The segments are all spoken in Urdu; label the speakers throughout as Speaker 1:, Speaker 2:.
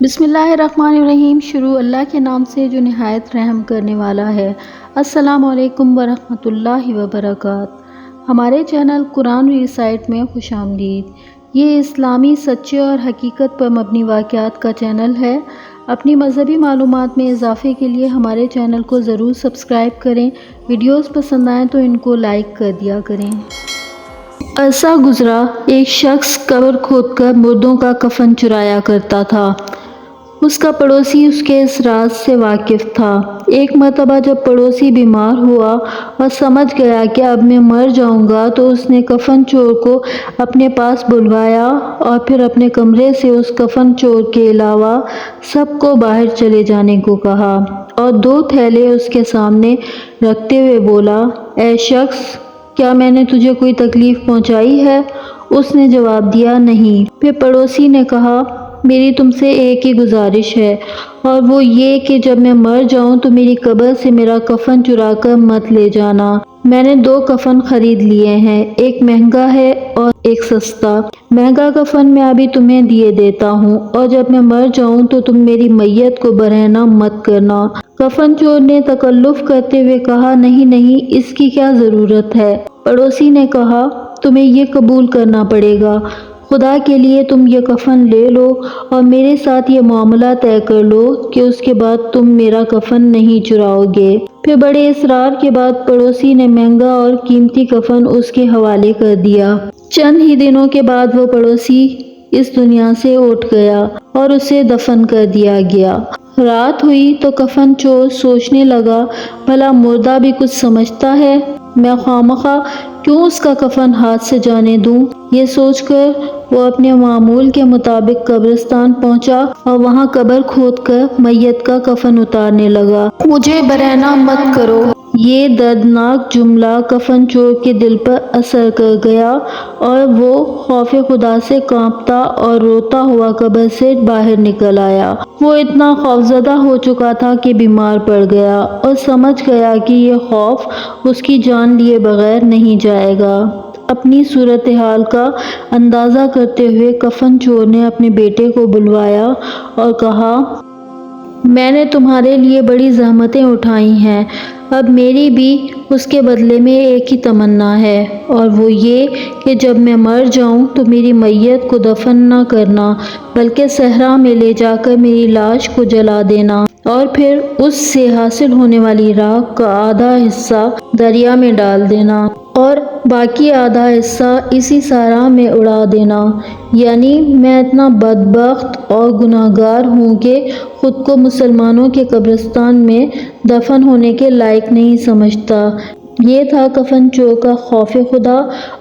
Speaker 1: بسم اللہ الرحمن الرحیم۔ شروع اللہ کے نام سے جو نہایت رحم کرنے والا ہے۔ السلام علیکم ورحمۃ اللہ وبرکاتہ۔ ہمارے چینل قرآن ریسائٹ میں خوش آمدید۔ یہ اسلامی سچے اور حقیقت پر مبنی واقعات کا چینل ہے۔ اپنی مذہبی معلومات میں اضافے کے لیے ہمارے چینل کو ضرور سبسکرائب کریں۔ ویڈیوز پسند آئیں تو ان کو لائک کر دیا کریں۔ عرصہ گزرا، ایک شخص قبر کھود کر مردوں کا کفن چرایا کرتا تھا۔ اس کا پڑوسی اس کے اس راز سے واقف تھا۔ ایک مرتبہ جب پڑوسی بیمار ہوا اور سمجھ گیا کہ اب میں مر جاؤں گا تو اس نے کفن چور کو اپنے پاس بلوایا اور پھر اپنے کمرے سے اس کفن چور کے علاوہ سب کو باہر چلے جانے کو کہا اور 2 تھیلے اس کے سامنے رکھتے ہوئے بولا، اے شخص، کیا میں نے تجھے کوئی تکلیف پہنچائی ہے؟ اس نے جواب دیا، نہیں۔ پھر پڑوسی نے کہا، میری تم سے ایک ہی گزارش ہے اور وہ یہ کہ جب میں مر جاؤں تو میری قبر سے میرا کفن چرا کر مت لے جانا۔ میں نے 2 کفن خرید لیے ہیں، ایک مہنگا ہے اور ایک سستا۔ مہنگا کفن میں ابھی تمہیں دیے دیتا ہوں اور جب میں مر جاؤں تو تم میری میت کو برہنہ مت کرنا۔ کفن چور نے تکلف کرتے ہوئے کہا، نہیں نہیں، اس کی کیا ضرورت ہے؟ پڑوسی نے کہا، تمہیں یہ قبول کرنا پڑے گا۔ خدا کے لیے تم یہ کفن لے لو اور میرے ساتھ یہ معاملہ طے کر لو کہ اس کے بعد تم میرا کفن نہیں چراؤ گے۔ پھر بڑے اصرار کے بعد پڑوسی نے مہنگا اور قیمتی کفن اس کے حوالے کر دیا۔ چند ہی دنوں کے بعد وہ پڑوسی اس دنیا سے اٹھ گیا اور اسے دفن کر دیا گیا۔ رات ہوئی تو کفن چور سوچنے لگا، بھلا مردہ بھی کچھ سمجھتا ہے، میں خوامخواہ کیوں اس کا کفن ہاتھ سے جانے دوں؟ یہ سوچ کر وہ اپنے معمول کے مطابق قبرستان پہنچا اور وہاں قبر کھود کر میت کا کفن اتارنے لگا۔ مجھے برہنہ مت کرو۔ یہ دردناک جملہ کفن چور کے دل پر اثر کر گیا اور وہ خوف خدا سے کانپتا اور روتا ہوا قبر سے باہر نکل آیا۔ وہ اتنا خوفزدہ ہو چکا تھا کہ بیمار پڑ گیا اور سمجھ گیا کہ یہ خوف اس کی جان لیے بغیر نہیں جائے گا۔ اپنی صورتحال کا اندازہ کرتے ہوئے کفن چور نے اپنے بیٹے کو بلوایا اور کہا، میں نے تمہارے لیے بڑی زحمتیں اٹھائی ہیں، اب میری بھی اس کے بدلے میں ایک ہی تمنا ہے اور وہ یہ کہ جب میں مر جاؤں تو میری میت کو دفن نہ کرنا بلکہ صحرا میں لے جا کر میری لاش کو جلا دینا اور پھر اس سے حاصل ہونے والی راکھ کا آدھا حصہ دریا میں ڈال دینا اور باقی آدھا حصہ اسی صحرا میں اڑا دینا۔ یعنی میں اتنا بدبخت اور گناہگار ہوں کہ خود کو مسلمانوں کے قبرستان میں دفن ہونے کے لائق نہیں سمجھتا۔ یہ تھا کفن چور کا خوف خدا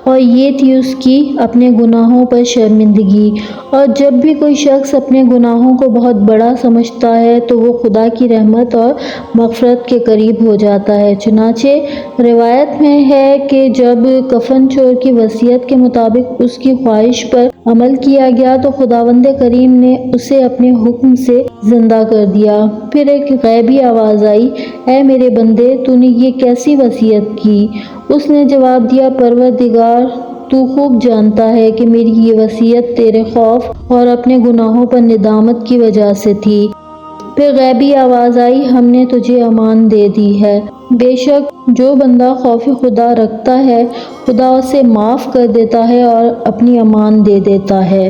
Speaker 1: اور یہ تھی اس کی اپنے گناہوں پر شرمندگی۔ اور جب بھی کوئی شخص اپنے گناہوں کو بہت بڑا سمجھتا ہے تو وہ خدا کی رحمت اور مغفرت کے قریب ہو جاتا ہے۔ چنانچہ روایت میں ہے کہ جب کفن چور کی وصیت کے مطابق اس کی خواہش پر عمل کیا گیا تو خداوند کریم نے اسے اپنے حکم سے زندہ کر دیا۔ پھر ایک غیبی آواز آئی، اے میرے بندے، تو نے یہ کیسی وصیت کی؟ اس نے جواب دیا، پروردگار، تو خوب جانتا ہے کہ میری یہ وصیت تیرے خوف اور اپنے گناہوں پر ندامت کی وجہ سے تھی۔ پھر غیبی آواز آئی، ہم نے تجھے امان دے دی ہے، بے شک جو بندہ خوف خدا رکھتا ہے خدا اسے معاف کر دیتا ہے اور اپنی امان دے دیتا ہے۔